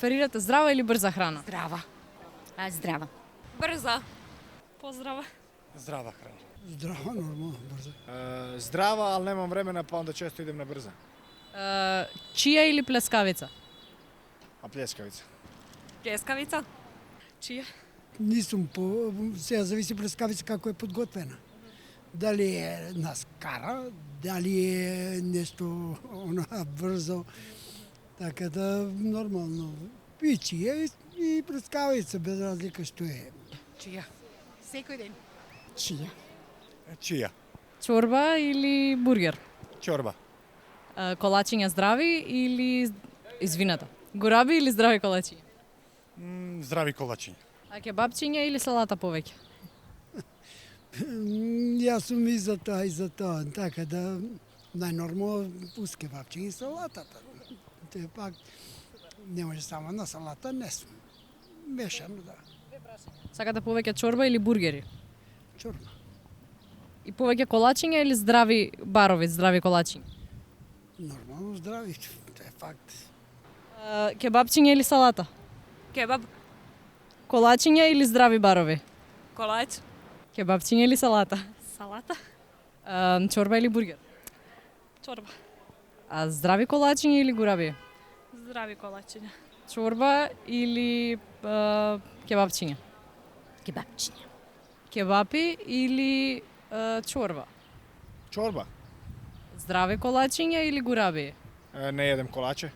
преферирате здрава или брза храна? Здрава. Здрава. Брза. Поздрава. Здрава храна. Здрава, нормално, брзо. Здрава, ali nemam vremena pa onda često idem na brza. Чија или плескавица? A pljeskavica. Плескавица. Чија? Нисум по... Сега зависи плескавица како е подготвена. Дали е на скара, дали е нешто брзо. Така да нормално. И чија и плескавица без разлика што е. Чија? Секој ден. Чија? Čija? Чорба или бургер? Čorba. Колачиња здрави или извината? Гораби или здрави колачиња? Zdravi kolačinj. А кебапчиња или салата повеќе? Јас сум и за тоа, така да најнормално пуске кебапчиња и салатата. Те пак не може само на салата, не сум. Мешано, да. Сакате повеќе чорба или бургери? Чорба. И повеќе колачиња или здрави барови, здрави колачиња? Нормално здрави, тоа е факт. Кебапчиња или салата? Кебаб. Колачиња или здрави барови? Колач. Кебапчиња или салата? Салата. Чорба или бургер? Чорба. А здрави колачиња или гораби? Здрави колачиња. Чорба или кебапчиња? Кебапчиња. Кебапи или чорба? Čorba. Здрави колачиња или гораби? Ne jedem kolače.